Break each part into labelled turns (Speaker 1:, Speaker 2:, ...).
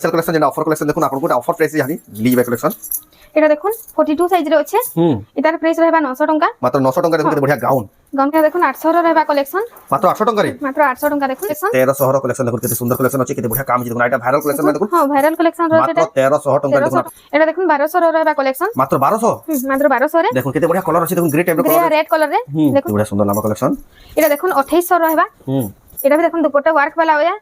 Speaker 1: Sell collection যেটা offer collection দেখুন আপনার গোটা অফার প্রাইসে জানি মিলি যাবে কালেকশন।
Speaker 2: এটা দেখুন 42 সাইজ রে আছে। এটার প্রাইস রহবা 900 টাকা।
Speaker 1: মাত্র 900 টাকা দেখুন কেতে বঢ়িয়া গাউন।
Speaker 2: গাউনটা দেখুন 800 র রহবা কালেকশন।
Speaker 1: মাত্র 800 টাকা রে।
Speaker 2: মাত্র 800 টাকা দেখুন।
Speaker 1: 1300 র কালেকশন দেখুন কেতে সুন্দর কালেকশন আছে কেতে বঢ়িয়া কাম দেখুন এটা ভাইরাল কালেকশন দেখুন।
Speaker 2: হ্যাঁ ভাইরাল কালেকশন রয়েছে
Speaker 1: মাত্র 1300 টাকা দেখুন।
Speaker 2: এটা দেখুন 1200 র রহবা কালেকশন।
Speaker 1: মাত্র 1200।
Speaker 2: মাত্র 1200 রে।
Speaker 1: দেখুন কেতে বঢ়িয়া কালার আছে দেখুন গ্রে টাইপ র
Speaker 2: গ্রে
Speaker 1: কালার।
Speaker 2: রেড কালার রে।
Speaker 1: দেখুন বঢ়িয়া সুন্দর নাম কালেকশন।
Speaker 2: এটা দেখুন 2800 র রহবা। এটা भी দেখুন দুপट्टा ওয়ার্ক वाला होया।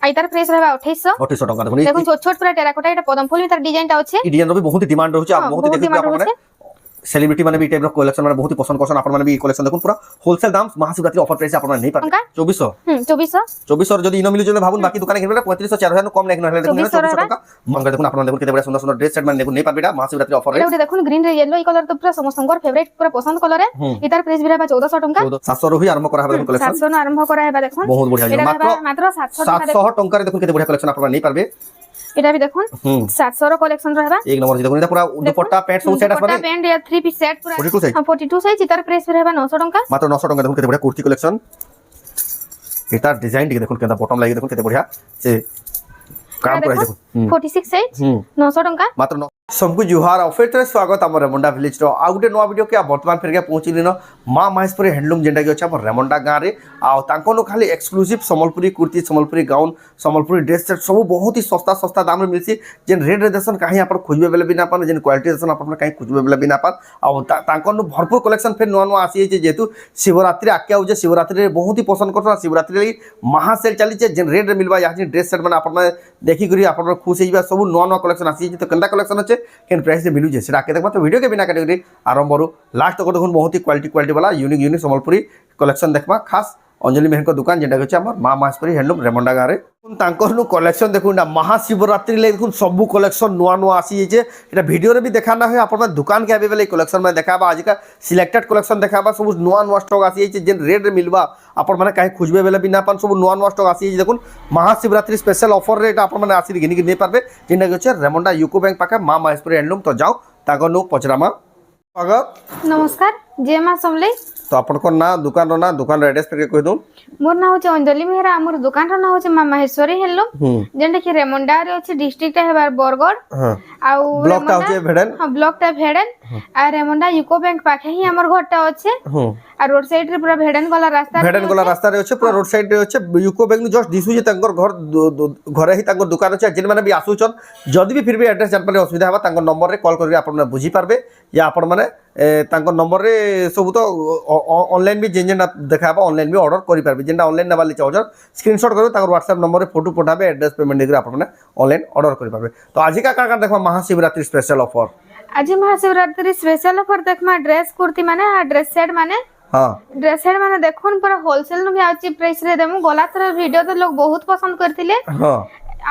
Speaker 2: আইতার প্রাইস রহবা
Speaker 1: 2800 টাকা দেখুন।
Speaker 2: দেখুন ছোট ছোট পুরা টেরাকোটা এটা পদম ফুল ভিতর ডিজাইনটা আছে।
Speaker 1: এই ডিজাইন র বহুত ডিমান্ড রହୁଛି আর বহুত দেখি আপনারা সেলিব্রিটি মানে এই টাইপ র কালেকশন মানে বহুত পছন্দ করছেন আপনারা মানে এই কালেকশন দেখুন পুরো হোলসেল দাম মহাশিবরাত্রি অফার প্রাইসে আপনারা নেই পাবেন 2400 2400 যদি ইনো মিলি যদি ভাবুন বাকি দোকানে কিনবে 3500 4000 কম লাগে না হলে দেখুন 2400 টাকা মঙ্গা দেখুন আপনারা দেখুন কেতে বড় সুন্দর সুন্দর ড্রেস সেট মানে দেখুন নেই পাবে এটা মহাশিবরাত্রি অফার
Speaker 2: এটা দেখুন গ্রিন রে ইয়েলো এই কালার তো পুরো সমস্তଙ୍କର ফেভারিট পুরো পছন্দ কালার রে এটার প্রাইস भी रहबा 1400 টাকা
Speaker 1: 700 রহি আরম্ভ করা হবে দেখুন কালেকশন
Speaker 2: 700 না আরম্ভ করা হবে দেখুন
Speaker 1: বহুত বঢ়িয়া
Speaker 2: মাত্র 700 টাকা
Speaker 1: 700 টাকা দেখুন কেতে বঢ়িয়া কালেকশন আপনারা নেই পারবে
Speaker 2: এটা भी দেখুন 700 র কালেকশন रहबा
Speaker 1: এক নম্বর দেখুন এটা পুরো দুপট্টা প্যান্ট সব সেট আছে
Speaker 2: প্যান্ট या 3 পিস সেট পুরো 42 সাইজ এটার প্রাইস रहबा 900 টাকা
Speaker 1: মাত্র 900 টাকা দেখুন কেতে বঢ়িয়া কুর্তি কালেকশন এটা ডিজাইন টি দেখুন কেটা বটম লাগি দেখুন কেতে বঢ়িয়া সে কাম করে দেখুন
Speaker 2: 46 সাইজ 900 টাকা
Speaker 1: মাত্র सबको जुहार ऑफर रे स्वागत आम रेमुंडा विलेज रो आ गुटे नुआ वीडियो के वर्तमान फेर के पहुंची दिन मां महेश्वरी हैंडलूम जेंडा कि अछि हम रेमुंडा गां रे आ तांको खाली exclusive Sambalpuri kurti Sambalpuri gown Sambalpuri dress set सब बहुत ही सस्ता सस्ता दाम रे मिलसी जेन रेट रे देसन कहीं अपन खोजबे बेले भी ना पान जेन क्वालिटी देसन अपन कहीं खोजबे बेले भी ना पान आ तांको भरपूर कलेक्शन फेर नुआ नुआ आसी जे जेतु शिवरात्रि आके आउ जे शिवरात्रि रे बहुत ही पसंद करथन शिवरात्रि रे महा सेल चली जे जेन रेट रे मिलबा या ड्रेस सेट माने अपन देखि करी अपन खुश होइबा सब नुआ नुआ कलेक्शन आसी जे तो कंदा कलेक्शन अछि केन प्राइस मिलू जे सेटा के देखबा तो वीडियो के बिना कैटेगरी आरंभ रू लास्ट तक देखुन बहुत ही क्वालिटी वाला यूनिक यूनिक संबलपुरी कलेक्शन देखबा खास अंजलि मेहन को दुकान जेटा कि हमर मां महेश्वरी हैंडलूम रेमुंडा गां रे तांकर नु कलेक्शन देखुन महाशिवरात्रि ले देखुन सब कलेक्शन नुआ नुआ आसी जे एटा वीडियो रे भी देखाना है अपन दुकान के अवेलेबल कलेक्शन में देखाबा आज का सिलेक्टेड कलेक्शन देखाबा सब नुआ नुआ स्टॉक आसी जे जेन रेट रे मिलबा अपन माने काहे खोजबे बेले बिना अपन सब नुआ नुआ स्टॉक आसी जे देखुन महाशिवरात्रि स्पेशल ऑफर रे एटा अपन माने आसी गिनी नै पारबे जेना कि रेमुंडा यूको बैंक पाके मां महेश्वरी हैंडलूम तो जाओ ताको नु पचरामा स्वागत
Speaker 2: नमस्कार जय मां समले
Speaker 1: तो अपन को ना दुकान रो ना दुकान रो एड्रेस पे कह दो
Speaker 2: मोर ना होचे अंजलि मेहरा हमर दुकान रो ना होचे मां महेश्वरी हैंडलूम जेंडा कि रेमुंडा रे होचे डिस्ट्रिक्ट हेबार बरगढ़ आ
Speaker 1: ब्लॉक ता होचे भेडन
Speaker 2: हां ब्लॉक ता भेडन आ रेमुंडा यूको बैंक पाखे ही हमर घर ता होचे आ रोड साइड रे पूरा भेडन गला रास्ता
Speaker 1: रे होचे पूरा रोड साइड रे होचे यूको बैंक नु जस्ट दिसु जे तंगर घर घरे ही तंगर दुकान होचे जिन माने भी आसुचन जदी भी फिर भी एड्रेस जान पाले असुविधा हबा तंगर नंबर रे कॉल करके आपन बुझी पारबे या आपन माने तंगर नंबर रे सब तो ऑनलाइन भी जेन जेन देखाबा ऑनलाइन भी ऑर्डर करि पारबे जेंडा ऑनलाइन नबाली चार्जर स्क्रीनशॉट करू तंगर व्हाट्सएप नंबर रे फोटो पठाबे एड्रेस पेमेंट देकर आपन माने ऑनलाइन ऑर्डर करि पारबे तो आज का देखबा महाशिवरात्रि स्पेशल ऑफर
Speaker 2: आज महाशिवरात्रि स्पेशल ऑफर देखमा ड्रेस कुर्ती माने ड्रेस सेट माने
Speaker 1: हां
Speaker 2: ड्रेस सेट माने देखुन पूरा होलसेल नु भी आची प्राइस रे देमु गला तर वीडियो तो लोग बहुत पसंद करथिले हां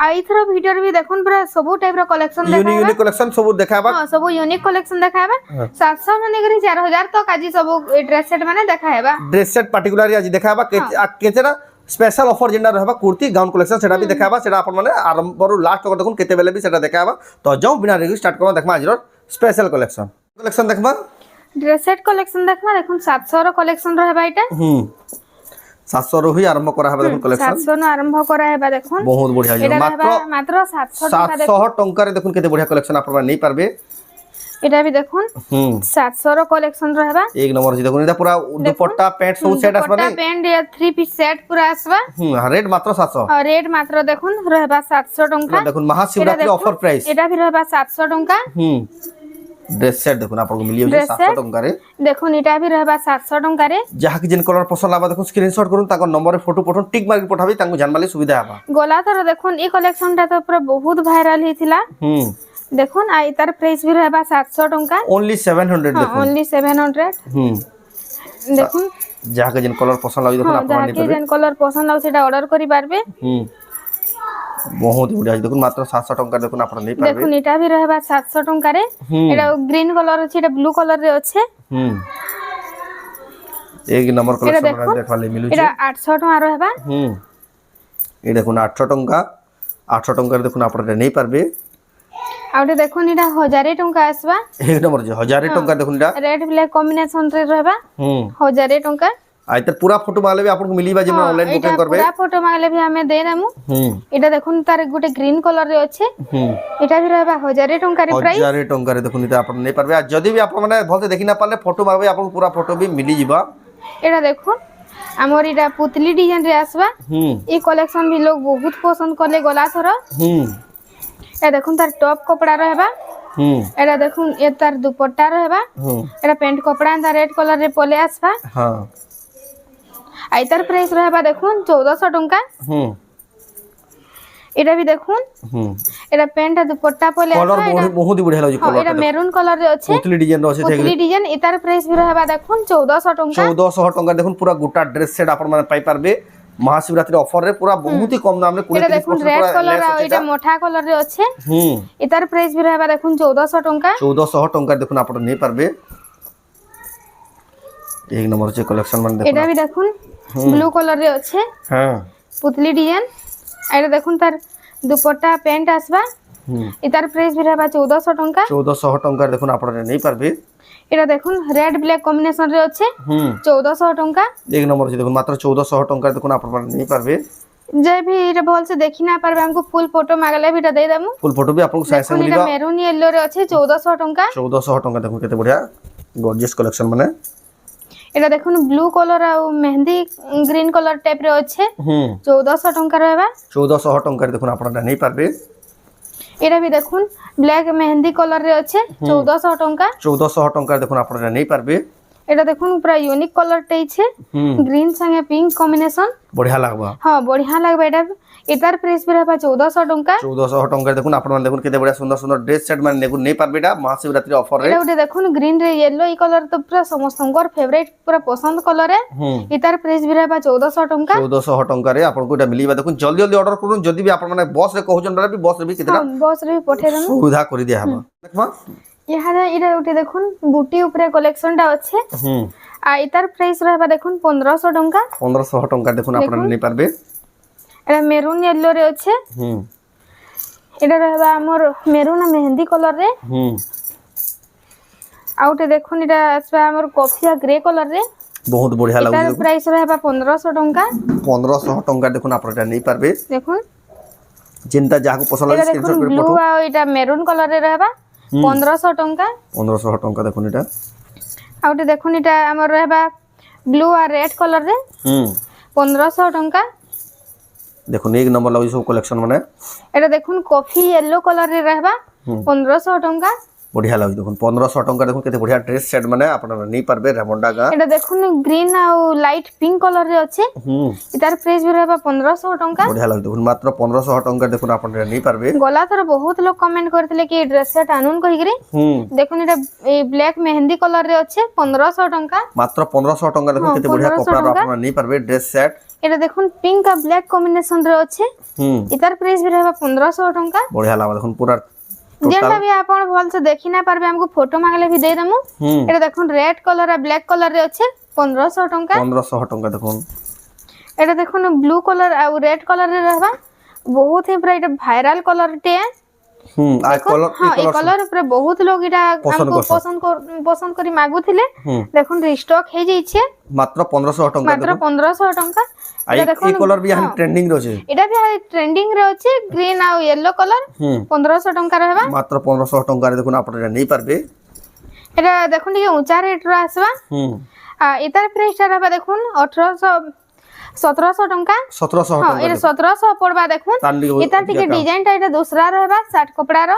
Speaker 2: आई थरो वीडियो रे भी देखुन पूरा सब टाइप रो कलेक्शन देखाबा यूनिक
Speaker 1: कलेक्शन सब देखाबा
Speaker 2: हां सब यूनिक कलेक्शन देखाबा 700 ने करी 4000 तक आज सब ड्रेस सेट माने देखाबा
Speaker 1: ड्रेस सेट पर्टिकुलर आज देखाबा केतेरा स्पेशल ऑफर जेंडा रहबा कुर्ती गाउन कलेक्शन सेटा भी देखाबा सेटा अपन माने आरंभ रो लास्ट तक देखुन केते बेले भी सेटा देखाबा तो जाओ बिना रिव्यू स्टार्ट करो देखमा आज रो स्पेशल कलेक्शन देखबा
Speaker 2: ड्रेस सेट कलेक्शन देखमा देखुन 700 रो कलेक्शन रहबा एटा
Speaker 1: 700 रो ही आरंभ करा हबा देखुन कलेक्शन
Speaker 2: 700 न आरंभ करा हेबा देखुन
Speaker 1: बहुत बढ़िया
Speaker 2: मात्र 700
Speaker 1: टंका रे देखुन केते बढ़िया कलेक्शन आपन नै पारबे
Speaker 2: एटा भी देखुन 700 रो कलेक्शन रहबा
Speaker 1: एक नंबर जी देखुन एटा पूरा दुपट्टा पैंट सब सेट आसबा
Speaker 2: दुपट्टा पैंट या 3 पीस सेट पूरा आसबा
Speaker 1: रेट मात्र 700
Speaker 2: रेट मात्र देखुन रहबा 700 टंका
Speaker 1: देखुन महाशिवरात्रि ऑफर प्राइस
Speaker 2: एटा भी रहबा 700 टंका
Speaker 1: ड्रेस सेट देखुन आपन को मिलियो 700 टंका रे
Speaker 2: देखुन एटा भी रहबा 700 टंका रे
Speaker 1: जहा कि जिन कलर पसंद आबा देखुन स्क्रीनशॉट करूं ताको नंबर रे फोटो पठन टिक मार के पठाबी ताको जानमाली सुविधा आबा
Speaker 2: गोला तर देखुन ई कलेक्शन ता तो पूरा बहुत वायरल हिथिला देखुन आई तार प्राइस भी रहबा 700 टंका
Speaker 1: ओनली 700 देखुन
Speaker 2: ओनली 700 देखुन
Speaker 1: जहा के जिन कलर पसंद लागि देखुन आपन
Speaker 2: जहा के जिन कलर पसंद आउ सेटा ऑर्डर करि पारबे
Speaker 1: बहुत बढ़िया देखुन मात्र 700 टंका देखुन आपन नै पारबे
Speaker 2: देखुन एटा भी रहबा 700 टंका रे एटा ग्रीन कलर अछि एटा ब्लू कलर रे अछि
Speaker 1: एक नंबर कलेक्शन देखा ले मिलु
Speaker 2: एटा 800 टंका रहबा
Speaker 1: ए देखुन 800 टंका रे देखुन आपन नै पारबे
Speaker 2: आउटे देखुन एटा 1000 टंका आसबा
Speaker 1: एक नंबर जे 1000 टंका देखुन एटा
Speaker 2: रेड ब्लैक कॉम्बिनेशन रे रहबा 1000 टंका
Speaker 1: আইতার পুরা ফটো মাগলে বি আপনাকে মিলিবা যেন অনলাইন বুকিং করবে
Speaker 2: পুরা ফটো মাগলে ভি আমি দেই দেমু এটা দেখুন তার গুটে গ্রিন কলর রে আছে এটা ভি রহবা 1000 টঙ্কা রে প্রাইস
Speaker 1: 1000 টঙ্কা রে দেখুন এটা আপন নেই পারবে আর যদি বি আপন মানে ভলতে দেখি না পারলে ফটো মাগবে আপন পুরা ফটো বি মিলি যিবা
Speaker 2: এটা দেখুন আমার এটা পুতলি ডিজাইন রে আসবা এই কালেকশন ভি লোক বহুত পছন্দ করলে গলা থর এটা দেখুন তার টপ কপড়া রহবা এটা দেখুন এ তার দুপট্টা রহবা এটা pant Kapda and red colour রে পলে আসবা
Speaker 1: হ্যাঁ
Speaker 2: আইতার প্রাইস রহবা দেখুন 1400 টঙ্কা এটা ভি দেখুন এটা প্যান্ট আর দুপট্টা পলে
Speaker 1: কলর বহুত বঢ়িয়া লাগি কলর
Speaker 2: এটা মেরুন কলর রে আছে
Speaker 1: পুতলি ডিজাইন রে আছে
Speaker 2: পুতলি ডিজাইন এটার প্রাইস ভি রহবা দেখুন 1400 টঙ্কা
Speaker 1: 1400 টঙ্কা দেখুন পুরা গোটা ড্রেস সেট আপন মানে পাই পারবে মহাশিবরাত্রি অফার রে পুরা বহুত হি কম দাম রে 20
Speaker 2: এটা দেখুন রেড কলর আর এটা মোটা কলর রে আছে এটার প্রাইস ভি রহবা দেখুন 1400 টঙ্কা
Speaker 1: 1400 টঙ্কা দেখুন আপন নেই পারবে এক নম্বর যে কালেকশন মানে দেখুন
Speaker 2: এটা ভি দেখুন ব্লু কলর রে আছে
Speaker 1: হ্যাঁ
Speaker 2: পুতলি ডিজাইন এটা দেখুন তার দুপট্টা প্যান্ট আসবা এটার প্রাইস ভি রহবা 1400 টঙ্কা
Speaker 1: 1400 টঙ্কা দেখুন আপন নেই পারবে
Speaker 2: এটা দেখুন রেড ব্ল্যাক কম্বিনেশন রে আছে 1400 টঙ্কা
Speaker 1: এক নম্বর যে দেখুন মাত্র 1400 টঙ্কা দেখুন আপন নেই পারবে
Speaker 2: যে ভি এটা ভালসে দেখি না পারবে हमको ফুল ফটো মাগলে ভিটা দেই দেমু
Speaker 1: ফুল ফটো বি আপন সাইজ
Speaker 2: এটা
Speaker 1: মিলিবা
Speaker 2: মেরুন ইয়েলো রে আছে 1400 টঙ্কা
Speaker 1: 1400 টঙ্কা দেখুন কেতে বঢ়িয়া গর্জিয়াস কালেকশন মানে
Speaker 2: এটা দেখুন ব্লু কলর আর মেহেন্দি গ্রিন কলর টাইপ রে আছে 1400 টঙ্কা রহবা
Speaker 1: 1400 টঙ্কা দেখুন আপনারা নেই পারবে
Speaker 2: এটা ভি দেখুন ব্ল্যাক মেহেন্দি কলর রে আছে 1400 টঙ্কা
Speaker 1: 1400 টঙ্কা দেখুন আপনারা নেই পারবে
Speaker 2: এটা দেখুন পুরা ইউনিক কলর টাইছে গ্রিন সঙ্গে পিঙ্ক কম্বিনেশন
Speaker 1: বঢ়িয়া লাগবা
Speaker 2: হ্যাঁ বঢ়িয়া লাগবে এটা এটার প্রাইস ভি রহবা 1400 টঙ্কা
Speaker 1: 1400 টঙ্কা দেখুন আপনারা দেখুন কেতে বঢ়িয়া সুন্দর সুন্দর ড্রেস সেট মানে নেগুন নেই পারবে এটা মহাশিবরাত্রি অফার রে
Speaker 2: এটা ওটা দেখুন গ্রিন রে ইয়েলো এই কলর তো পুরা সমস্তଙ୍କର ফেভারিট পুরা পছন্দ কলর রে এটার প্রাইস ভি রহবা 1400 টঙ্কা
Speaker 1: 1400 টঙ্কা রে আপনাকে এটা মিলিবা দেখুন জলদি জলদি অর্ডার করুন যদি বি আপন মানে বস রে কহুজন বি বস রে বি কেতনা
Speaker 2: বস রে পঠে দেন
Speaker 1: সুবিধা করে দিয়া হবা দেখবা
Speaker 2: ইহারে এটা ওটা দেখুন বুটি উপরে কালেকশনটা আছে আর এটার প্রাইস রহবা দেখুন 1500 টঙ্কা
Speaker 1: 1500 টঙ্কা দেখুন আপনারা নেই পারবে
Speaker 2: এটা মেরুন ইয়েলো রে আছে এটা রহবা আমর মেরুন আর মেহেন্দি কলর রে আউটে দেখুন এটা আসবে আমর কফিয়া গ্রে কলর রে
Speaker 1: বহুত বঢ়িয়া
Speaker 2: এটার
Speaker 1: লাগুছে
Speaker 2: প্রাইস রহবা 1500 টঙ্কা
Speaker 1: 1500 টঙ্কা দেখুন আপনারা নেই পারবে
Speaker 2: দেখুন
Speaker 1: চিন্তা যাহাকে পছন্দ
Speaker 2: এটা
Speaker 1: লাগে
Speaker 2: দেখুন
Speaker 1: স্ক্রিনশট করে
Speaker 2: ব্লু
Speaker 1: পঠাও
Speaker 2: আর এটা মেরুন কলর রে রহবা 1500 টঙ্কা
Speaker 1: 1500 টঙ্কা দেখুন এটা
Speaker 2: আউটে দেখুন এটা আমর রহবা ব্লু আর রেড কলর রে 1500 টঙ্কা
Speaker 1: দেখুন এক নম্বর লাগুছে সব কালেকশন মানে
Speaker 2: এটা দেখুন কফি ইয়েলো কলর রে রহবা 1500 টঙ্কা
Speaker 1: বঢ়িয়া লাগুছে দেখুন 1500 টঙ্কা দেখুন কেতে বঢ়িয়া ড্রেস সেট মানে আপনারা নেই পারবে রেমন্ডা গা
Speaker 2: এটা দেখুন গ্রিন আর লাইট পিঙ্ক কলর রে আছে এটার প্রাইস ভি রহবা 1500 টঙ্কা
Speaker 1: বঢ়িয়া লাগুছে দেখুন মাত্র 1500 টঙ্কা দেখুন আপনারা নেই পারবে
Speaker 2: গলা থর বহুত লোক কমেন্ট করଥିଲେ কি ড্রেস সেট আনুন কইগরি দেখুন এটা এই ব্ল্যাক মেহেন্দি কলর রে আছে 1500 টঙ্কা
Speaker 1: মাত্র 1500 টঙ্কা দেখুন কেতে বঢ়িয়া
Speaker 2: 1500
Speaker 1: কপড়া
Speaker 2: টঙ্কা।
Speaker 1: আপনারা নেই পারবে ড্রেস সেট
Speaker 2: এটা দেখুন পিঙ্ক আর ব্ল্যাক কম্বিনেশন রে আছে এটার প্রাইস ভি রহবা 1500 টঙ্কা
Speaker 1: বঢ়িয়া লাগা দেখুন পুরা
Speaker 2: যেটা भी আপন ভালসে দেখি না পারবে हमको ফটো মাগলে भी দেই দেমু এটা দেখুন রেড কলর আর ব্ল্যাক কলর রে আছে 1500 টঙ্কা
Speaker 1: 1500 টঙ্কা দেখুন
Speaker 2: এটা দেখুন ব্লু কলর আর রেড কলর রে रहबा बहुत ही पूरा এটা ভাইরাল কলর टे
Speaker 1: আর কলর
Speaker 2: হ্যাঁ এই কলর উপরে বহুত লোক এটা हमको পছন্দ করি মাগুଥିଲେ দেখুন রিস্টক হয়ে যাইছে
Speaker 1: মাত্র 1500 টঙ্কা
Speaker 2: মাত্র 1500 টঙ্কা
Speaker 1: এই কলর বি এখন ট্রেন্ডিং রয়েছে
Speaker 2: এটা भी ট্রেন্ডিং রে আছে গ্রিন আর ইয়েলো কলর 1500 টঙ্কা रहबा
Speaker 1: মাত্র 1500 টঙ্কা দেখুন আপনারা নেই পারবে
Speaker 2: এটা দেখুন টিকে উঁচা রেট রে আসবা এটার প্রাইসটা रहबा দেখুন 1700 টঙ্কা
Speaker 1: 1700
Speaker 2: হ্যাঁ
Speaker 1: টঙ্কা
Speaker 2: এটা 1700 পড়বা দেখুন এটা টিকে ডিজাইনটা এটা দুসরা रहबा শার্ট কপড়ার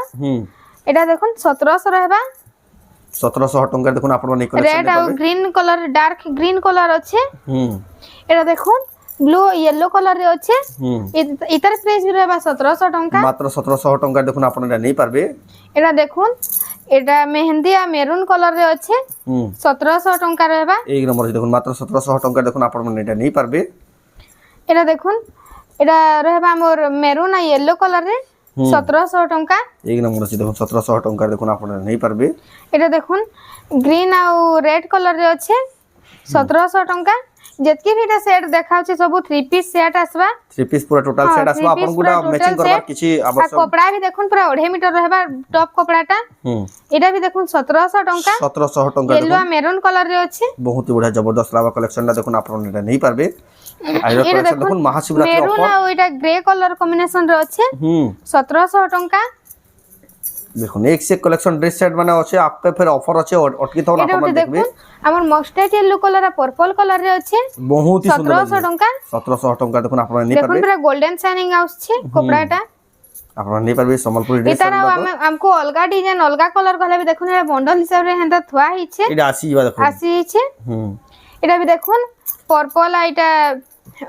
Speaker 2: এটা দেখুন 1700 रहबा
Speaker 1: 1700 টঙ্কা দেখুন আপনারা নেই কালেকশন
Speaker 2: রেড আর green colour dark green colour আছে এটা দেখুন ব্লু ইয়েলো কলর রে আছে এটার প্রাইস ভি रहबा 1700 টঙ্কা
Speaker 1: মাত্র 1700 টঙ্কা দেখুন আপনারা নেই পারবে
Speaker 2: এটা দেখুন এটা মেহেন্দি আর মেরুন কলর রে আছে 1700 টঙ্কা रहबा
Speaker 1: এই নম্বর দেখুন মাত্র 1700 টঙ্কা দেখুন আপনারা এটা নেই পারবে
Speaker 2: এটা দেখুন এটা रहबा মোর মেরুন আর ইয়েলো কলর রে 1700 টঙ্কা
Speaker 1: এই নম্বর আছে দেখুন 1700 টঙ্কা দেখুন আপনারা নেই পারবে
Speaker 2: এটা দেখুন গ্রিন আর রেড কলর রে আছে 1700 টঙ্কা ଯେତିକି ବି ଏଟା ସେଟ୍ ଦେଖାଉଛି ସବୁ 3 ପିସ୍ ସେଟ୍ ଆସିବା।
Speaker 1: 3 ପିସ୍ पूरा टोटल सेट आसबा आपन गुडा मैचिंग करबार किछि
Speaker 2: आ
Speaker 1: आवश्यक।
Speaker 2: कपड़ा भी देखुन पूरा 2.5 मीटर रहबा टॉप कपड़ाटा। एटा भी देखुन 1700 टंका।
Speaker 1: 1700 टंका
Speaker 2: येलो आ मेरून कलर रे अछि।
Speaker 1: बहुत ही बढ़िया जबरदस्त लावा कलेक्शन देखुन आपन एटा नहीं पारबे। आइरो कलेक्शन देखुन महाशिवरात्रि
Speaker 2: मेरून
Speaker 1: ऑफर।
Speaker 2: आ एटा ग्रे कलर कॉम्बिनेशन रे अछि। 1700 टंका।
Speaker 1: देखुन एक से कलेक्शन ड्रेस सेट माने अछि आपके फिर ऑफर अछि अटकी तो आपन देखबे।
Speaker 2: हमर मस्टर्ड येलो कलर आ पर्पल कलर रे अछि।
Speaker 1: बहुत ही सुंदर
Speaker 2: 1700 टंका।
Speaker 1: 1700 टंका देखुन आपन नहीं
Speaker 2: देखुन
Speaker 1: पारबे।
Speaker 2: पूरा गोल्डन शाइनिंग आउछि कपड़ाटा।
Speaker 1: आपन नहीं पारबे संबलपुरी ड्रेस
Speaker 2: इतारा हमको अलगा डिजाइन अलगा कलर कहले भी देखुन ए बंडल हिसाब रे हेंता थुआ हिचे।
Speaker 1: एटा आसी बा देखुन।
Speaker 2: आसी हिचे। एटा भी देखुन पर्पल आ एटा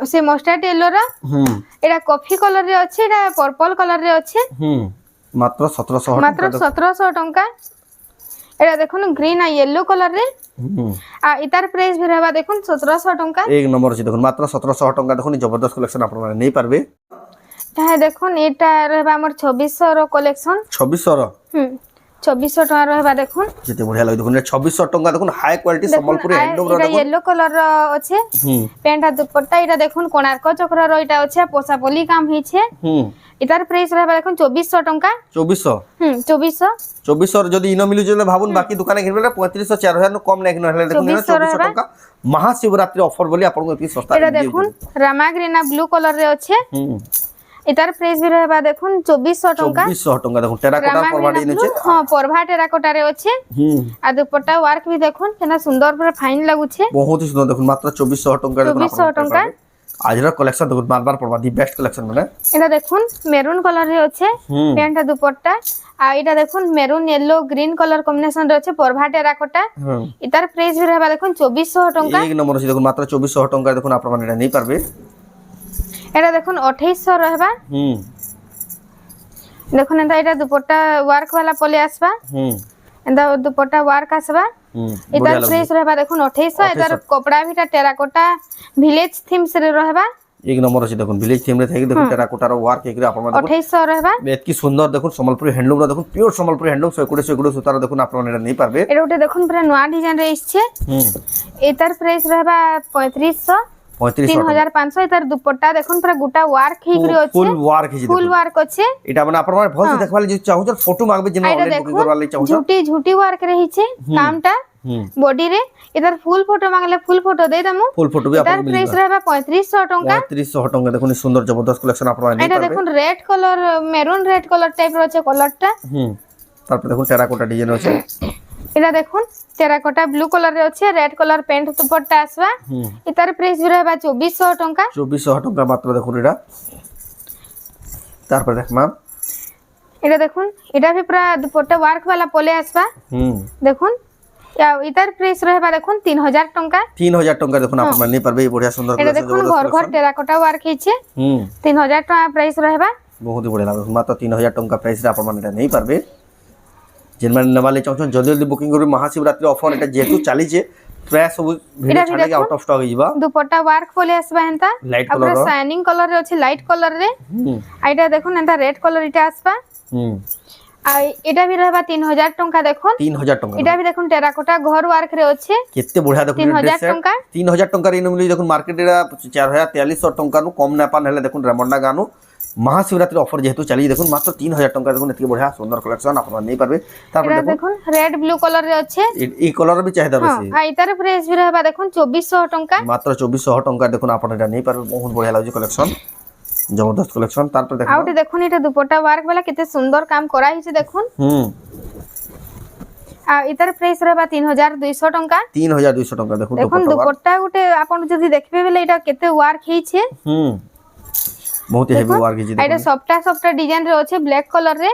Speaker 2: से मस्टर्ड येलो रा। एटा कॉफी कलर रे अछि एटा पर्पल कलर रे अछि।
Speaker 1: मात्र 1700
Speaker 2: मात्र 1700 टंका। एटा देखुन ग्रीन आ येलो कलर रे। आ इतार प्राइस भी रहबा देखुन 1700 टंका।
Speaker 1: एक नंबर अछि देखुन मात्र 1700 टंका देखुन जबरदस्त कलेक्शन आपन नहीं पारबे।
Speaker 2: ता देखुन एटा रहबा हमर 2600 रो कलेक्शन।
Speaker 1: 2600 रो
Speaker 2: 2600 टका रहबा देखुन।
Speaker 1: जेते बढ़िया लाग देखुन 2600 टंका देखुन हाई क्वालिटी संबलपुरी हैंडलूम रो
Speaker 2: एटा
Speaker 1: देखुन।
Speaker 2: येलो कलर रो अछि। पैंट आ दुपट्टा एटा देखुन कोणार्क चक्र रो एटा अछि पोसापली काम हिचे। इतार प्राइस रहबा देखुन 2400 टंका।
Speaker 1: 2400
Speaker 2: 2400
Speaker 1: 2400 जदी इनो मिलु जले भाबुन बाकी दुकाने घिनबे 3500 4000 नु कम नै घिन हले देखुन 2400 टंका महाशिवरात्रि ऑफर बोली आपन को इतनी सस्ता
Speaker 2: एटा देखुन रामा ग्रीन आ ब्लू कलर रे अछि। इतार प्राइस भी रहबा देखुन 2400 टंका।
Speaker 1: 2400 टंका देखुन टेराकोटा परवाडी नेचे।
Speaker 2: हां परभा टेराकोटा रे अछि। आ दुपट्टा वर्क भी देखुन केना सुंदर पूरा फाइन लागु छे।
Speaker 1: बहुत ही सुंदर देखुन मात्र 2400 टंका देखुन
Speaker 2: 2400 टंका।
Speaker 1: आजर कलेक्शन देखुन बार-बार परवा दी बेस्ट कलेक्शन माने।
Speaker 2: एटा देखुन मेरून कलर रे अछि। पैंट आ दुपट्टा आ एटा देखुन maroon yellow green colour combination रे अछि परभा टेराकोटा। इतार प्राइस भी रहबा देखुन 2400 टंका।
Speaker 1: एक नंबर अछि देखुन मात्र 2400 टंका देखुन आपन माने नहीं पारबे।
Speaker 2: एटा देखुन 2800 रहबा। देखुन एटा दुपट्टा वर्क वाला पले आसबा। एंदा दुपट्टा वर्क आसबा। इतार प्राइस रहबा देखुन 2800 इतार कपड़ा भी टेराकोटा विलेज थीम से रहबा।
Speaker 1: एक नंबर अछि देखुन विलेज थीम रे थाकी देखुन टेराकोटा रो वर्क एकरे आपन देखुन
Speaker 2: 2800 रहबा।
Speaker 1: एतकी सुंदर देखुन संबलपुरी हैंडलूम रो देखुन प्योर संबलपुरी हैंडलूम 120 सुतार देखुन आपन माने नहीं पारबे।
Speaker 2: एटा उठे देखुन पूरा नया डिजाइन रे इछे। एतार प्राइस रहबा 3500 3500 इतार दुपट्टा देखुन पूरा गोटा वर्क हिकरी अछि।
Speaker 1: Full work his
Speaker 2: full work अछि।
Speaker 1: एटा माने आपन माने भल से देखवाली जे चाहू छ फोटो मांगबे जिन ऑनलाइन बुकिंग करवा ले चाहू छ
Speaker 2: झूठी झूठी वर्क रे हिचे कामटा बॉडी रे इधर फुल फोटो मांगले फुल फोटो दे दमु।
Speaker 1: फुल फोटो भी आपन
Speaker 2: प्राइस रहबा 3500 टंका।
Speaker 1: 3500 टंका देखुन सुंदर जबरदस्त कलेक्शन आपन नहीं
Speaker 2: एटा देखुन red colour maroon red colour type रो छै कलरटा।
Speaker 1: तार पर देखुन टेराकोटा डिजाइन अछि।
Speaker 2: एटा देखुन टेराकोटा ब्लू कलर रे अछि रेड कलर पेंट दुपट्टा आसबा। इतार प्राइस भी रहबा 2400 टंका।
Speaker 1: 2400 टंका मात्र देखुन एटा। तार पर देख मैम
Speaker 2: एटा देखुन एटा भी पूरा दुपट्टा वर्क वाला पले आसबा। देखुन या इतार प्राइस रहबा देखुन 3000 टंका।
Speaker 1: 3000 टंका देखुन आपन माने नहीं पारबे बढ़िया सुंदर
Speaker 2: एटा देखुन घर घर टेराकोटा वर्क हिचे। 3000 टंका प्राइस रहबा।
Speaker 1: बहुत ही बढ़िया लागो मात्र 3000 टंका प्राइस रे आपन माने नहीं पारबे। जिन माने नवाले चाहू जल्दी जल्दी बुकिंग करू महाशिवरात्रि ऑफर एटा जेतु चली जे प्राय सब वीडियो छाडे आउट ऑफ स्टॉक हिबा। दुपट्टा
Speaker 2: वर्क पले आसबा हेंता पूरा शाइनिंग कलर रे अछि लाइट कलर रे। आइटा देखुन एंता रेड कलर इटा आसबा। आ एटा भी रहबा 3000 टंका देखुन
Speaker 1: 3000 टंका
Speaker 2: एटा भी देखुन टेराकोटा घर वर्क रे अछि।
Speaker 1: केते बढ़िया देखुन
Speaker 2: 3000 टंका
Speaker 1: 3000 टंका रे मिली देखुन मार्केट रे 4300 टंका नु कम ना पान हेले देखुन रेमंडा गानु महाशिवरात्रि ऑफर जेहेतु चली देखुन मात्र 3000 टंका देखुन एतकी बढ़िया सुंदर कलेक्शन आपन नहीं पारबे। तार पर
Speaker 2: देखुन रेड ब्लू कलर रे अछि।
Speaker 1: ई कलर भी चाहिदा बेसी।
Speaker 2: हां इतार प्राइस भी रहबा देखुन 2400 टंका
Speaker 1: मात्र 2400 टंका देखुन आपन एटा नहीं पारबे बहुत बढ़िया लागै कलेक्शन जबरदस्त कलेक्शन। तार पर देखुन
Speaker 2: आउटे देखुन एटा दुपट्टा वर्क वाला केते सुंदर काम करा हिचे देखुन। आ इतार प्राइस रहबा 3200 टंका।
Speaker 1: 3200 टंका देखुन
Speaker 2: दुपट्टा गुटे आपन जदी देखबे बेले एटा केते वर्क हिचे।
Speaker 1: बहुत हेवी वर्क हिचे।
Speaker 2: एटा सॉफ्टा डिजाइन रे अछि ब्लैक कलर रे।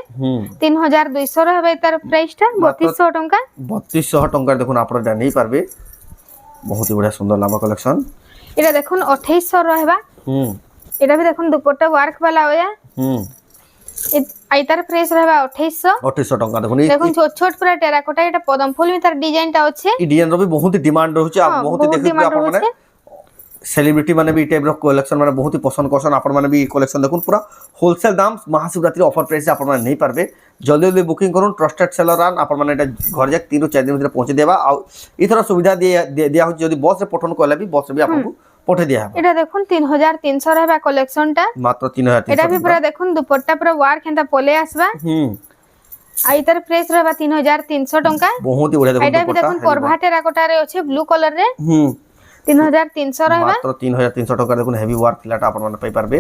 Speaker 2: 3200 रहबा इतार प्राइस ता 3200 टंका।
Speaker 1: 3200 टंका देखुन आपन एटा नहीं पारबे बहुत ही बढ़िया सुंदर लामा कलेक्शन।
Speaker 2: एटा देखुन 2800 रहबा। एटा भी देखुन दुपट्टा वर्क वाला होया। इतार प्राइस रहबा 2800
Speaker 1: टंका देखुन
Speaker 2: छोट छोट पूरा टेराकोटा एटा पदम फूल में तार डिजाइन ता अछि।
Speaker 1: ई डिजाइन रो भी बहुत डिमांड रहउछ आ बहुत देखि आपन माने सेलिब्रिटी मैंने भी ई टाइप कलेक्शन मैंने बहुत ही पसंद करसन आपण मैंने भी कलेक्शन देखुन पूरा होलसेल दाम महाशिवरात्रि ऑफर प्राइस आपण मैंने नहीं पारबे जल्दी जल्दी बुकिंग करूँ ट्रस्टेड सेलर आन आपण मैंने घर जाए 3 ରୁ 4 दिन भीतर पहुंचे देवा आर सुविधा दिया हो जब बस पठन कले भी बस भी आपको पठे दिया
Speaker 2: এটা দেখুন 3300 रहबा कलेक्शनटा
Speaker 1: मात्र 3300
Speaker 2: এটা भी पूरा देखुन दुपट्टा पूरा वार केनता पले आसबा आ इतर प्राइस रहबा 3300 टंका
Speaker 1: बहुत ही बढ़िया देखो
Speaker 2: एटा भी देखुन परभा टेराकोटा रे अछि ब्लू कलर रे 3300 रहबा
Speaker 1: मात्र 3300 टका देखुन हेवी वर्क फिलाटा आपण माने पाई पारबे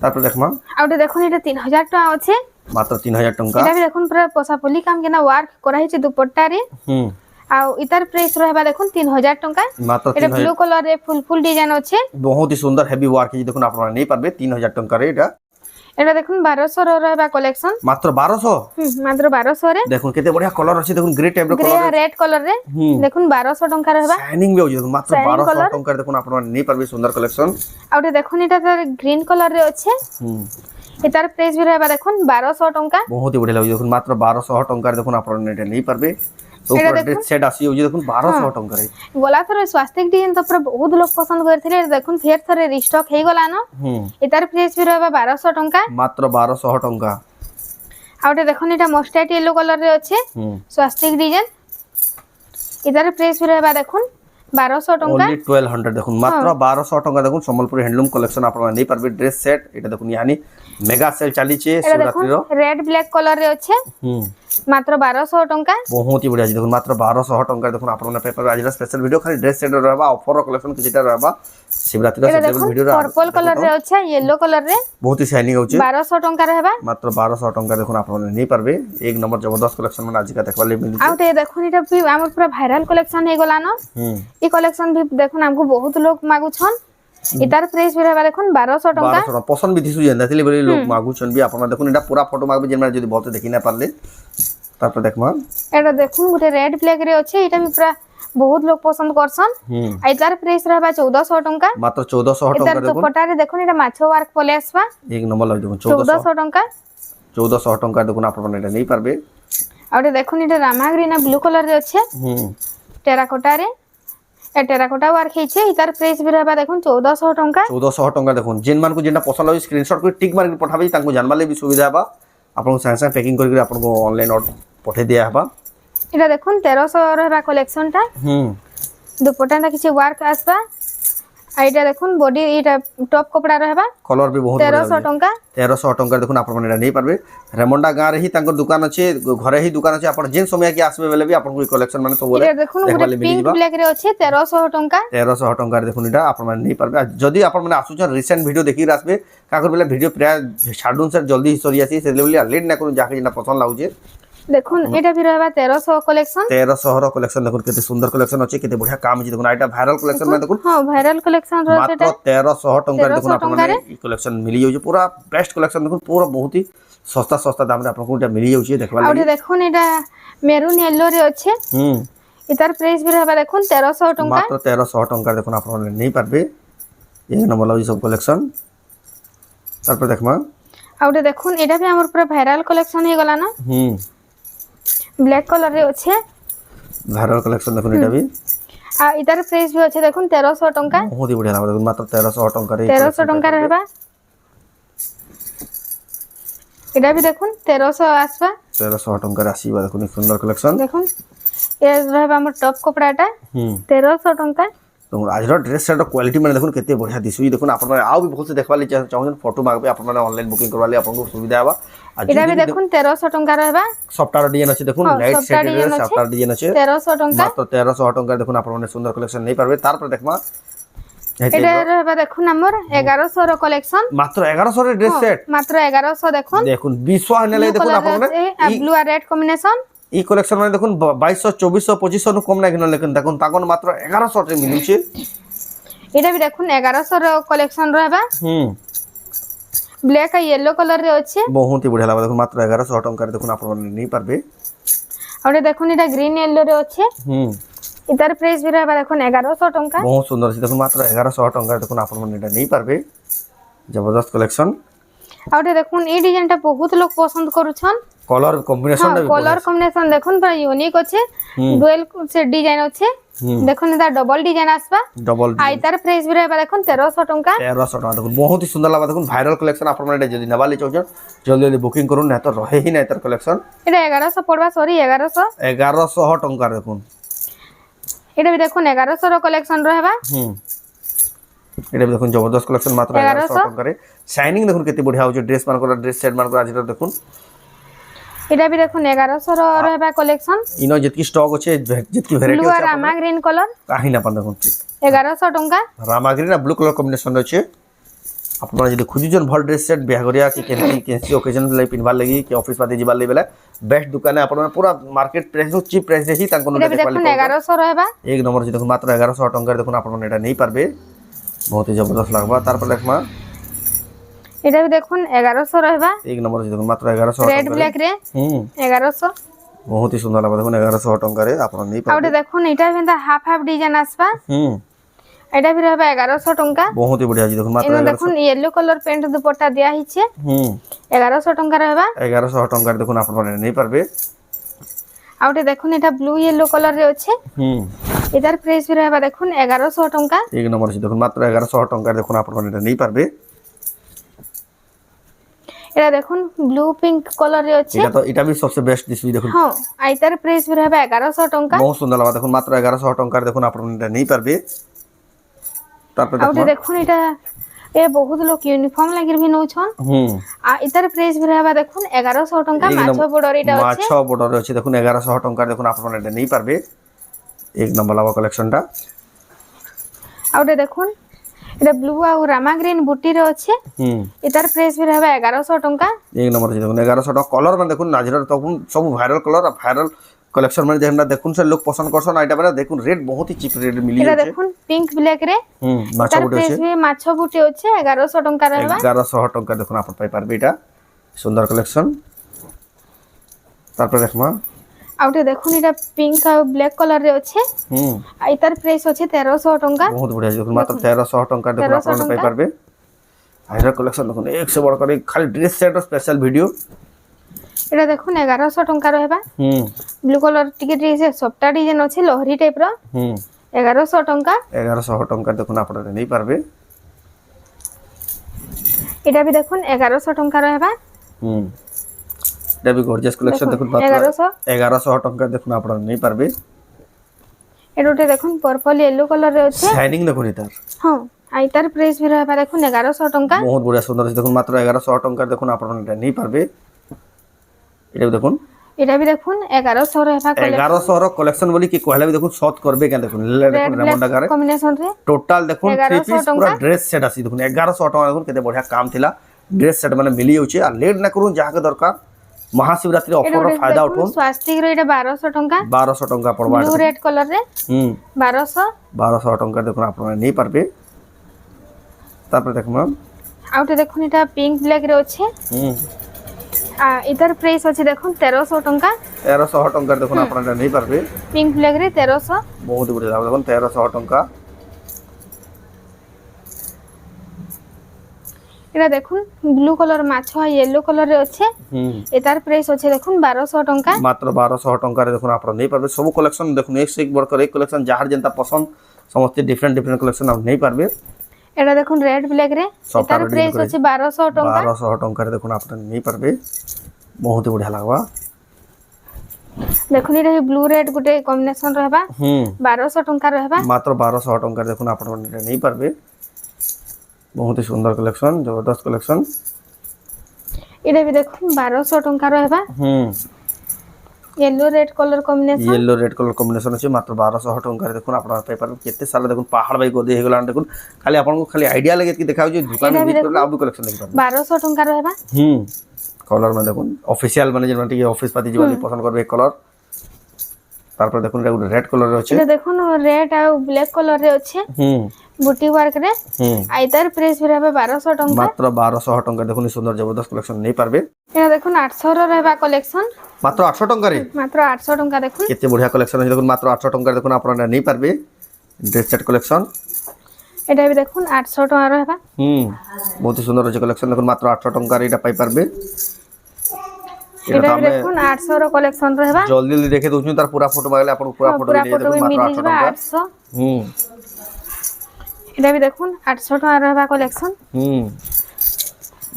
Speaker 1: तापर देखमा
Speaker 2: आउटे देखुन एटा 3000 टका अछि
Speaker 1: मात्र 3000 टका
Speaker 2: एटा भी देखुन पूरा पोसापली काम केना वर्क करा हिचे दुपट्टा रे आ इतर प्राइस रहबा देखुन 3000 टका
Speaker 1: मात्र
Speaker 2: एटा ब्लू कलर रे फुल डिजाइन अछि
Speaker 1: बहुत ही सुंदर हेवी वर्क है देखुन आपण माने नहीं पारबे 3000 टका रे
Speaker 2: एटा देखुन 1200 रो रहबा कलेक्शन
Speaker 1: मात्र 1200
Speaker 2: मात्र 1200 रे
Speaker 1: देखुन केते बढ़िया कलर अछि देखुन ग्रे टाइप रो
Speaker 2: कलर रेड कलर रे देखुन 1200 टंका रहबा
Speaker 1: शाइनिंग भी हो देखुन मात्र 1200 टंका देखुन आपण माने नहीं पारबे सुंदर कलेक्शन
Speaker 2: आउटे देखुन एटा ग्रीन कलर रे अछि एतार प्राइस भी रहबा देखुन 1200 टंका
Speaker 1: बहुत ही बढ़िया लागै देखुन मात्र 1200 टंका देखुन आपण नेटे नहीं पारबे तो ड्रेस सेट आसी हो देखुन 1200 टंका रे
Speaker 2: गोला थरे स्वास्थ्य डिजाइन तो पूरा बहुत लोग पसंद करथिले देखुन फेर थरे रिस्टॉक हे गला न एतार प्राइस भी रहबा 1200 टंका
Speaker 1: मात्र 1200 टंका
Speaker 2: आउटे देखुन एटा मस्टर्ड येलो कलर रे अछि स्वास्थ्य डिजाइन एतार प्राइस भी रहबा देखुन 1200 टंका
Speaker 1: ओनली 1200 देखुन मात्र 1200 टंका देखुन संबलपुर हैंडलूम कलेक्शन आपण नहीं पारबे ड्रेस सेट एटा देखुन यानी मेगा सेल चली छे शिवरात्रि रो
Speaker 2: रेड ब्लैक कलर रे अछि मात्र 1200 टंका
Speaker 1: बहुत ही बढ़िया देखुन मात्र 1200 टंका देखुन आपण ने पेपर आज स्पेशल वीडियो खाली ड्रेस सेट रहबा ऑफर कलेक्शन किछटा रहबा शिवरात्रि रो स्पेशल वीडियो
Speaker 2: पर्पल कलर रे अछि येलो कलर रे
Speaker 1: बहुत ही शाइनिंग होछि
Speaker 2: 1200 टंका रहबा
Speaker 1: मात्र 1200 टंका देखुन आपण ने नहीं पारबे एक नंबर जबरदस्त कलेक्शन मन आज का देखबा ले मिली
Speaker 2: आउटे देखुन एटा भी हमर पूरा वायरल कलेक्शन हे गला न ई कलेक्शन भी देखुन हमको बहुत लोग मागु छन इतार प्राइस भी रहबा देखुन 1200 टंका
Speaker 1: 1200 पसंद भी दिसु जेंदा थिले बली लोग मागु छन भी आपण देखुन एटा पूरा फोटो मागबे जेन जदी बहुत देखि ना पारले तापर देखमा
Speaker 2: एटा देखुन गुटे रेड ब्लैक रे अछि एटा भी पूरा बहुत लोग पसंद करसन इतार प्राइस रहबा 1400 टंका
Speaker 1: मात्र 1400 टंका देखुन
Speaker 2: दुपट्टा रे देखुन एटा माछो वर्क पले आसबा
Speaker 1: एक नंबर लग देखुन
Speaker 2: 1400 टंका
Speaker 1: 1400 टंका देखुन आपण एटा नहीं पारबे
Speaker 2: आउटे देखुन एटा रामा ग्रीन ब्लू कलर रे अछि टेराकोटा रे ए टेराकोटा वर्क हिचे इतार प्राइस भी रहबा देखुन 1400 टंका
Speaker 1: 1400 टंका देखुन जेन मान को जेना पसंद होई स्क्रीनशॉट को टिक मार के पठाबे तांको जानबा ले भी सुविधा बा आपन को साथ पैकिंग करके आपन को ऑनलाइन ऑर्डर पठे दिया हबा
Speaker 2: एटा देखुन 1300 रहबा कलेक्शन ता दुपट्टा ता किछि वर्क आसबा आइटा देखुन बॉडी एटा टॉप कपड़ा रहबा
Speaker 1: कलर भी बहुत
Speaker 2: 1300 टंका
Speaker 1: 1300 टंका देखुन आपन माने नहीं पारबे रेमंडा गां रे ही तांकर दुकान अछि घरे ही दुकान अछि आपन जेन समय के आसबे बेले भी आपन को कलेक्शन माने सब
Speaker 2: बोले देखुन पिंक ब्लैक रे अछि 1300 टंका
Speaker 1: 1300 टंका देखुन एटा आपन माने नहीं पारबे जदी आपन माने आसुछन रिसेंट वीडियो देखि आसबे का कर बेले वीडियो प्राय छाडुन सर जल्दी सरी आसी से लेवल लेट ना करू जाके जेना पसंद लागुजे
Speaker 2: देखुन एटा भी रहबा 1300 कलेक्शन
Speaker 1: 1300 रो कलेक्शन देखुन केते सुंदर कलेक्शन अछि केते बढ़िया काम अछि देखुन आइटा वायरल कलेक्शन में देखुन
Speaker 2: हां वायरल कलेक्शन रो
Speaker 1: मात्र 1300 टंका देखुन आपन माने ई कलेक्शन मिली जाउ पूरा बेस्ट कलेक्शन देखुन पूरा बहुत ही सस्ता दाम रे आपन को एटा मिली जाउ देखबा
Speaker 2: लागि आ देखुन एटा मेरून येलो रे अछि इतार प्राइस भी रहबा देखुन 1300 टंका
Speaker 1: मात्र 1300 टंका देखुन आपन माने नहीं पारबे एक नंबर लागि सब कलेक्शन तार पर देखमा
Speaker 2: आउटे देखुन एटा भी हमर पूरा वायरल कलेक्शन हे गला ना ब्लैक कलर रे अछि
Speaker 1: वायरल कलेक्शन देखुन एटा भी
Speaker 2: आ इतार प्राइस भी अछि देखुन 1300 टंका
Speaker 1: बहुत ही बढ़िया लागो देखुन मात्र 1300 टंका रे
Speaker 2: 1300 टंका रहबा एटा भी देखुन 1300 आसबा
Speaker 1: 1300 टंका रे आसीबा देखुन सुंदर कलेक्शन
Speaker 2: देखुन ए रहबा हमर टॉप कपड़ाटा 1300 टंका
Speaker 1: तो आज ड्रेस सेट क्वालिटी मैंने देखुन केते बढ़िया दिसुई देखुन आपन माने आउ भी बहुत से देखबा ले चाहन फोटो मागबे आपन माने ऑनलाइन बुकिंग करवा ले आपन को सुविधा बा
Speaker 2: एटा भी देखुन 1300 टंका रहबा
Speaker 1: सॉफ्टवेयर डिजाइन अछि देखुन लाइट सेट रे सॉफ्टवेयर डिजाइन अछि
Speaker 2: 1300 टंका
Speaker 1: मात्र 1300 टंका देखुन आपन माने सुंदर कलेक्शन नहीं पारबे तार पर देखमा
Speaker 2: एटा रहबा देखुन हमर 1100 रो कलेक्शन
Speaker 1: मात्र 1100 रे ड्रेस सेट
Speaker 2: मात्र 1100 देखुन
Speaker 1: विश्वास नेले देखुन आपन माने
Speaker 2: ब्लू आ रेड कॉम्बिनेशन
Speaker 1: ई कलेक्शन में देखुन 2200 2400 2500 नु कम ना किन लेकिन देखुन ताकोन मात्र 1100 रे मिलु छे
Speaker 2: एटा भी देखुन 1100 रो कलेक्शन रहबा ब्लैक आ येलो कलर रे अछि
Speaker 1: बहुत ही बढ़िया लागबा देखुन मात्र 1100 टंका रे देखुन आपन नहीं पारबे
Speaker 2: और देखुन एटा ग्रीन येलो रे अछि इधर प्राइस भी रहबा देखुन 1100 टंका
Speaker 1: बहुत सुंदर छै देखुन मात्र 1100 टंका रे देखुन आपन एटा नहीं पारबे जबरदस्त कलेक्शन
Speaker 2: और देखुन ई डिजाइन ता बहुत लोग पसंद करू छन
Speaker 1: कलर कॉम्बिनेशन
Speaker 2: कलर कॉम्बिनेशन देखुन बड़ा यूनिक अछि डुअल से डिजाइन अछि দেখুন এটা ডবল ডিজাইন আসবা
Speaker 1: ডবল
Speaker 2: আর এটার প্রাইস भी रहबा দেখুন 1300 টাকা
Speaker 1: 1300 টাকা দেখুন বহুত হি সুন্দর লাগবা দেখুন ভাইরাল কালেকশন আপনারা এটা যদি নেবালি চাইছেন জলদি জলদি বুকিং করুন না তো রহে হি না এটার কালেকশন
Speaker 2: এটা 1100 পড়বা সরি
Speaker 1: 1100 টাকা দেখুন
Speaker 2: এটা भी দেখুন 1100 র কালেকশন रहबा
Speaker 1: এটা দেখুন জবরদস্ত কালেকশন মাত্র 1100 টাকা শাইনিং দেখুন কেতে বঢ়িয়া হচ্ছে ড্রেস মান করা ড্রেস সেট মান করা যেটা দেখুন
Speaker 2: এটা भी দেখুন 1100 র रहबा কালেকশন
Speaker 1: ইনো যেতকি স্টক আছে যেতকি ভ্যারাইটি
Speaker 2: ব্লু
Speaker 1: আছে
Speaker 2: আর রামা গ্রিন কলর
Speaker 1: কাহি না পান দেখুন
Speaker 2: 1100 টাকা
Speaker 1: রামা গ্রিন আর ব্লু কলর কম্বিনেশন আছে আপনারা যদি খুঁজুছেন ভাল ড্রেস সেট বিয়াঘরিয়া কি কেনসি ওকেজন লাই পিনবার লাগি কি অফিস পাতি যাবার লাগি বেলা বেস্ট দোকানে আপনারা পুরা মার্কেট প্রাইস চিপ প্রাইস হি তাঙ্কো
Speaker 2: এটা भी দেখুন 1100 रहबा
Speaker 1: এক নম্বর যে দেখুন মাত্র 1100 টাকা দেখুন আপনারা এটা নেই পারবে বহুত হি জবরদস্ত লাগবা তারপর দেখমা
Speaker 2: এটা भी দেখুন 1100 रहबा
Speaker 1: এক নম্বর যে দেখুন মাত্র 1100
Speaker 2: রেড ব্ল্যাক রে 1100
Speaker 1: বহুত হি সুন্দর লাগবা দেখুন 1100 টাকা রে আপনারা নেই
Speaker 2: আর
Speaker 1: পারবে
Speaker 2: এটা দেখুন এটা কিন্তু হাফ হাফ ডিজাইন আসবা এটা भी रहबा 1100 টাকা
Speaker 1: বহুত হি বঢ়িয়া আছে দেখুন মাত্র
Speaker 2: এখানে দেখুন ইয়েলো কলর প্যান্ট দুপট্টা দেয়া হইছে 1100 টাকা रहबा
Speaker 1: 1100 টাকা দেখুন আপনারা নেই পারবে
Speaker 2: আর এটা দেখুন এটা ব্লু ইয়েলো কলর রে আছে এটার প্রাইস भी रहबा দেখুন 1100 টাকা
Speaker 1: এক নম্বর আছে দেখুন মাত্র 1100 টাকা দেখুন আপনারা এটা নেই পারবে
Speaker 2: এটা দেখুন ব্লু পিঙ্ক কলর রে আছে
Speaker 1: এটা भी सबसे बेस्ट दिसबी देखুন
Speaker 2: হ্যাঁ আর এটার প্রাইস भी रहबा 1100 টাকা
Speaker 1: बहुत सुंदर लगा देखুন মাত্র 1100 টাকা দেখুন আপনারা এটা নেই পারবে তারপর
Speaker 2: আর এটা দেখুন এটা এ বহুত লোক ইউনিফর্ম লাগির भी নউছন আর এটার প্রাইস भी रहबा দেখুন 1100 টাকা মাছ বর্ডর এটা আছে
Speaker 1: মাছ বর্ডর আছে দেখুন 1100 টাকা দেখুন আপনারা এটা নেই পারবে এক নম্বর লাগা কালেকশনটা
Speaker 2: আর এটা দেখুন এটা ব্লু আর রামা গ্রিন বুটি রে আছে এটার প্রাইস भी रहबा 1100 টাকা
Speaker 1: এক নম্বর আছে দেখুন 1100 টাকা কলর মানে দেখুন নাজিরার তখন সব ভাইরাল কলর আর ভাইরাল কালেকশন মানে যেটা দেখুন সব লোক পছন্দ করছন এটা মানে দেখুন রেট বহুত হি চিপ রেট মিলি
Speaker 2: এটা
Speaker 1: যাচ্ছে
Speaker 2: দেখুন পিঙ্ক ব্ল্যাক রে
Speaker 1: মাছ
Speaker 2: এটার
Speaker 1: বুটি
Speaker 2: প্রাইস
Speaker 1: আছে
Speaker 2: भी মাছ বুটি আছে 1100 টাকা रहबा
Speaker 1: 1100 টাকা দেখুন আপনারা পাই পারবে এটা সুন্দর কালেকশন তারপর দেখমা
Speaker 2: আর এটা দেখুন এটা পিঙ্ক আর ব্ল্যাক কলর রে আছে আর এটার প্রাইস আছে 1300 টাকা
Speaker 1: বহুত বড়িয়া দেখুন মাত্র 1300 টাকা দেখুন আপনারা পাই পারবে ভাইরাল কালেকশন দেখুন 100 বড় করে খালি ড্রেস সেট আর স্পেশাল ভিডিও
Speaker 2: এটা দেখুন 1100 টাকা रहबा ব্লু কলর টিকে ড্রেস সবটা ডিজাইন আছে লহরি টাইপ র 1100 টাকা
Speaker 1: 1100 টাকা দেখুন আপনারা নেই পারবে
Speaker 2: এটা भी দেখুন 1100 টাকা रहबा
Speaker 1: এটা भी গর্জিয়াস কালেকশন দেখুন মাত্র 1100 টাকা দেখুন আপনারা নেই পারবে
Speaker 2: এটা দেখুন পার্পল ইয়েলো কলর রে আছে
Speaker 1: শাইনিং দেখুন এটা
Speaker 2: হ্যাঁ আর এটার প্রাইস भी रहबा দেখুন 1100 টাকা
Speaker 1: বহুত বড়িয়া সুন্দর আছে দেখুন মাত্র 1100 টাকা দেখুন আপনারা এটা নেই পারবে এটা দেখুন
Speaker 2: এটা भी দেখুন 1100 रहबा
Speaker 1: 1100 র কালেকশন বলি কি কইলা দেখুন শর্ট করবে কেন দেখুন দেখুন রেমন্ড টাকা
Speaker 2: কম্বিনেশন রে
Speaker 1: টোটাল দেখুন 3 পিস পুরো ড্রেস সেট আছে দেখুন 1100 টাকা দেখুন কেতে বড়িয়া কাম থিলা ড্রেস সেট মানে মিলি যাচ্ছে আর লেট না করুন যাকে দরকার महाशिवरात्रि ऑफर रो फायदा उठो
Speaker 2: स्वास्तिक रो एटा 1200 टंका
Speaker 1: 1200 टंका पड़बा
Speaker 2: ब्लू रेड कलर रे 1200
Speaker 1: टंका देखुन आपन नहीं पारबे तापर देखमा
Speaker 2: आउटे देखुन एटा पिंक ब्लैक रे अछि आ इधर प्राइस अछि देखुन 1300 टंका
Speaker 1: 1300 टंका देखुन आपन नहीं पारबे
Speaker 2: पिंक ब्लैक रे 1300
Speaker 1: बहुत बढ़िया देखुन 1300 टंका
Speaker 2: এটা দেখুন ব্লু কলর মাছ আর ইয়েলো কলর রে আছে এটার প্রাইস আছে দেখুন 1200 টাকা
Speaker 1: মাত্র 1200 টাকা রে দেখুন আপনারা নেই পারবে সব কালেকশন দেখুন এক से एक বড় করে কালেকশন যাহার যেটা পছন্দ সমস্ত ডিফারেন্ট কালেকশন আপনি নেই পারবে
Speaker 2: এটা দেখুন রেড ব্ল্যাক রে এটার প্রাইস আছে 1200 টাকা
Speaker 1: 1200 টাকা রে দেখুন আপনারা নেই পারবে বহুত बढ़िया লাগবা
Speaker 2: দেখুন এটা ব্লু রেড গুটে কম্বিনেশন रहबा 1200 টাকা रहबा
Speaker 1: মাত্র 1200 টাকা দেখুন আপনারা এটা নেই পারবে बहुत ही सुंदर कलेक्शन जबरदस्त कलेक्शन
Speaker 2: এটা भी দেখুন 1200 টাকা रहबा येलो रेड कलर
Speaker 1: कॉम्बिनेशन আছে মাত্র 1200 টাকা দেখুন আপনারা পেপার কেতে সারা দেখুন পাহাড় বাই গদি হেগলা দেখুন খালি আপনাকে খালি আইডিয়া লাগে কি দেখাও যে দোকানের ভিতরে আবু কালেকশন দেখি পাবেন
Speaker 2: 1200 টাকা रहबा
Speaker 1: কলার মানে দেখুন অফিশিয়াল মানে যেটা কি অফিস পাতি জীবন পছন্দ করবে এই কলার তারপর দেখুন এটা রেড কলর আছে
Speaker 2: এটা দেখুন রেড আর ব্ল্যাক কলর রে আছে বুটি ওয়ার্ক রে আইতার প্রাইস रहबा 1200 টাকা
Speaker 1: মাত্র 1200 টাকা দেখুন সুন্দর জবরদস্ত কালেকশন নেই পারবে
Speaker 2: এটা দেখুন 800 র रहबा কালেকশন
Speaker 1: মাত্র 800 টাকা রে
Speaker 2: মাত্র 800 টাকা দেখুন
Speaker 1: কেতে বঢ়িয়া কালেকশন আছে দেখুন মাত্র 800 টাকা দেখুন আপনারা নেই পারবে ড্রেস সেট কালেকশন
Speaker 2: এটা भी দেখুন 800 টাকা रहबा
Speaker 1: বহুত সুন্দর আছে কালেকশন দেখুন মাত্র 800 টাকা এটা পাই পারবে এটা
Speaker 2: এটা
Speaker 1: তো
Speaker 2: ବି
Speaker 1: ଆମେ
Speaker 2: ଦେଖୁନ୍ 800 ର କଲେକ୍ସନ ରହିବା
Speaker 1: ଜଲ୍ଦି ଜଲ୍ଦି ଦେଖେଇ ଦଉଛୁ ତାର ପୁରା ଫଟୋ ମାଗଲେ ଆପଣ ପୁରା ଫଟୋ
Speaker 2: ପୁରା
Speaker 1: ବି
Speaker 2: ଫଟୋ ବି
Speaker 1: ଦେଖୁন ମାତ୍ର 800
Speaker 2: ମିଳିଯିବା
Speaker 1: ଟଙ୍କା
Speaker 2: 800
Speaker 1: ହୁଁ
Speaker 2: এটা ବି ଦେଖୁନ୍ 800 ଟଙ୍କା ରହିବା କଲେକ୍ସନ
Speaker 1: ହୁଁ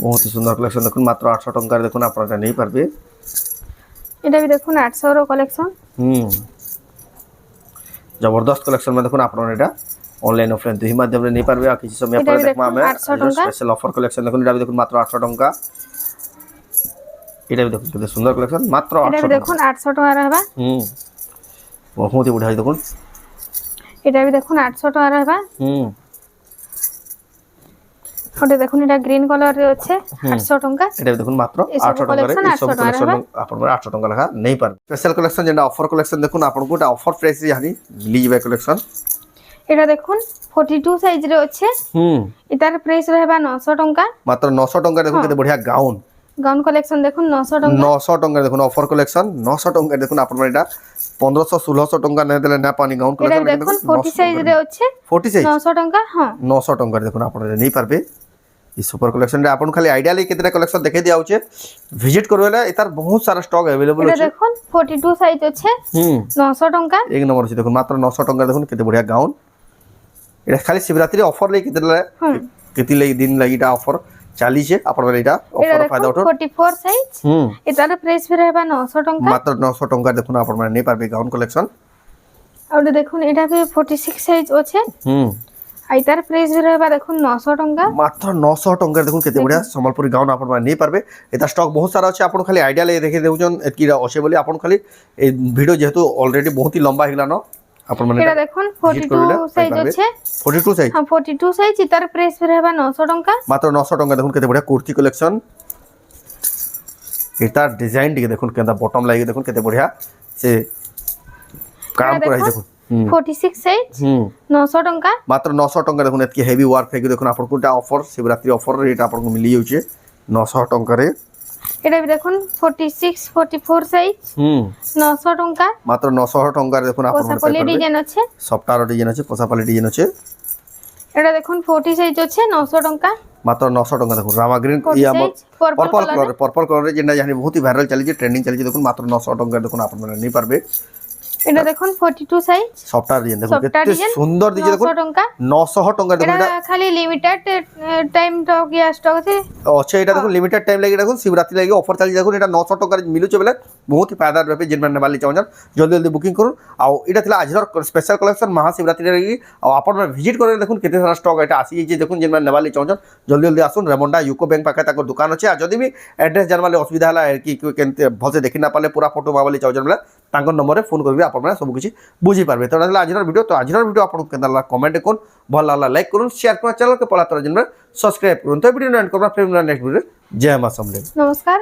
Speaker 1: ବହୁତ ସୁନ୍ଦର କଲେକ୍ସନ ଦେଖୁন ମାତ୍ର 800 ଟଙ୍କାରେ ଦେଖୁন ଆପଣ এটা ନେଇ পারবে
Speaker 2: এটা ବି ଦେଖୁନ୍ 800 ର କଲେକ୍ସନ
Speaker 1: ହୁଁ जबरदस्त कलेक्शन में देखुन आपन एटा ऑनलाइन ऑफलाइन दुही माध्यम रे नहीं पारबे आ किसी समय
Speaker 2: एटा
Speaker 1: पर
Speaker 2: भी
Speaker 1: देखमा
Speaker 2: देखुन
Speaker 1: हमें
Speaker 2: 800 टंका।
Speaker 1: स्पेशल ऑफर कलेक्शन देखुन एटा भी देखुन मात्र 800 टंका एटा भी देखुन केते सुंदर कलेक्शन मात्र
Speaker 2: এটা
Speaker 1: 800
Speaker 2: ବି
Speaker 1: टंका
Speaker 2: ଦେଖୁନ୍ 800 ଟଙ୍କା ରହିବା
Speaker 1: बहुत ही बढ़िया देखुन
Speaker 2: এটা ବି ଦେଖୁନ୍ 800 ଟଙ୍କା ରହିବା
Speaker 1: हम्म
Speaker 2: ଗୋଟେ ଦେଖୁନ୍ ଏଟା ଗ୍ରୀନ କଲର ରେ ଅଛି 800 ଟଙ୍କା
Speaker 1: एटा भी देखुन मात्र
Speaker 2: ये सब
Speaker 1: 800 टंका रे
Speaker 2: collection
Speaker 1: ये
Speaker 2: 800
Speaker 1: सब
Speaker 2: टंका
Speaker 1: कलेक्शन
Speaker 2: रहबा।
Speaker 1: आपन 800 टंका लगा नहीं पार स्पेशल कलेक्शन जेना ऑफर कलेक्शन देखुन आपन को ऑफर प्राइस यानी मिली जेबे कलेक्शन
Speaker 2: এটা ଦେଖୁନ୍ 42 ସାଇଜ ରେ ଅଛି ଏଟାର ପ୍ରାଇସ୍ ରହିବା 900 ଟଙ୍କା
Speaker 1: मात्र 900 टंका देखुन केते बढ़िया गाउन
Speaker 2: गाउन कलेक्शन देखुन 900 टଙ୍କା
Speaker 1: 900 टंका देखुन ऑफर कलेक्शन 900 टंका देखुन आपन एटा 1500 1600 टंका नै देले ना पानी गाउन
Speaker 2: এটা
Speaker 1: कलेक्शन
Speaker 2: ଦେଖୁନ୍ 40 ସାଇଜ ରେ ଅଛି
Speaker 1: 40 साइज
Speaker 2: 900 ଟଙ୍କା ହଁ
Speaker 1: 900 टंका देखुन आपन नहीं पारबे ई सुपर कलेक्शन रे आपन खाली आइडिया ले केतरा कलेक्शन देखे दिया होचे विजिट करवेला एतार बहुत सारा स्टॉक अवेलेबल
Speaker 2: এটা
Speaker 1: होचे
Speaker 2: দেখুন 42 সাইজ আছে 900 ଟଙ୍କା
Speaker 1: एक नंबर से देखुन मात्र 900 टंका देखुन केते बढ़िया गाउन एटा खाली शिवरात्रि ऑफर ले केते ले दिन लागिटा ऑफर चाली छे आपन एटा
Speaker 2: এটা
Speaker 1: ऑफर फायदा
Speaker 2: দেখুন
Speaker 1: उठो
Speaker 2: 44 সাইজ এটার প্রাইস भी रहबा 900 टଙ୍କା
Speaker 1: मात्र 900 टंका देखुन आपन नहीं पारबे गाउन कलेक्शन
Speaker 2: और देखुन এটা भी 46 সাইজ আছে আইতার প্রাইস भी रहबा देखुन 900 टଙ୍କା
Speaker 1: मात्र 900 टंका देखुन केते बढ़िया संबलपुरी गाउन आपन नहीं पारबे एता स्टॉक बहुत सारा अछि आपन खाली आइडिया ले देखे देउजन एतकीरा अछे बोली आपन खाली ए वीडियो जेहेतु ऑलरेडी बहुत ही लंबा हिलानो आपन माने
Speaker 2: এটা দেখুন 42 সাইজ আছে
Speaker 1: 42 साइज
Speaker 2: हां 42 সাইজ এটার প্রাইস भी रहबा 900 टଙ୍କା
Speaker 1: मात्र 900 टंका देखुन केते बढ़िया कुर्ती कलेक्शन एता डिजाइन टिके देखुन केंदा बॉटम लागी देखुन केते बढ़िया से काम कराई देखुन
Speaker 2: 46 साइज 900 टଙ୍କା
Speaker 1: मात्र 900 टंका देखुन एतकी हेवी वर्क फेक देखुन आपन quota offer Shivratri offer rate आपन को मिली जाउचे 900 टंका रे
Speaker 2: এটা भी দেখুন 46 44 সাইজ 900 टଙ୍କା
Speaker 1: मात्र 900 टंका रे देखुन आपन
Speaker 2: পোসাপলি ডিজাইন আছে
Speaker 1: সফটার ডিজাইন আছে পোসাপালি ডিজাইন আছে
Speaker 2: এটা দেখুন 40 সাইজ আছে 900 टଙ୍କା
Speaker 1: मात्र 900 टंका देखुन रामा ग्रीन
Speaker 2: कोन
Speaker 1: ये हम
Speaker 2: size? Purple
Speaker 1: पर्पल कलर जेना जानि बहुत ही वायरल चली ट्रेंडिंग चली देखुन मात्र 900 टंका देखुन आपन माने नहीं पारबे
Speaker 2: এটা দেখুন 42 সাইজ
Speaker 1: सॉफ्टवेयर डिजाइन देखो
Speaker 2: Software
Speaker 1: कितने
Speaker 2: design,
Speaker 1: सुंदर डिजाइन
Speaker 2: 900
Speaker 1: देखो
Speaker 2: टଙ୍କା
Speaker 1: 900 टंका देखो
Speaker 2: এটা খালি লিমিটেড টাইম স্টক या স্টক আছে
Speaker 1: अच्छा এটা দেখো লিমিটেড টাইম লাগি দেখো শিবরাত্রি লাগি অফার চালি দেখো এটা 900 টাকার মিলুছে বেলে বহুত হি ফায়দা রবে যেন মানে বালি চাওজন জলদি জলদি বুকিং করুন আর এটা থিলা আজর স্পেশাল কালেকশন মহাশিবরাত্রি লাগি আর আপন ভিজিট করে দেখুন কেতে সারা স্টক এটা আসি যে দেখুন যেন মানে বালি চাওজন জলদি জলদি আসুন রেমন্ডা ইউকো ব্যাংক পাখে তাকর দোকান আছে আর যদি বি এড্রেস জানবালে অসুবিধা হলা কি কেনতে ভলসে দেখি না পালে পুরা ফটো মাবালি চাওজন বেলে তাঙ্কর নম্বরে ফোন করবি আপন মানে সব কিছু বুঝি পারবে তো এটা আজর ভিডিও তো আজর ভিডিও আপন কেন কমেন্ট করুন ভালো লাগলা লাইক করুন শেয়ার করুন চ্যানেল কে পলা তোর জন্য सब्सक्राइब করুন তো ভিডিও এন্ড করবা ফির নেক্সট ভিডিও জয় মা সমলে
Speaker 2: নমস্কার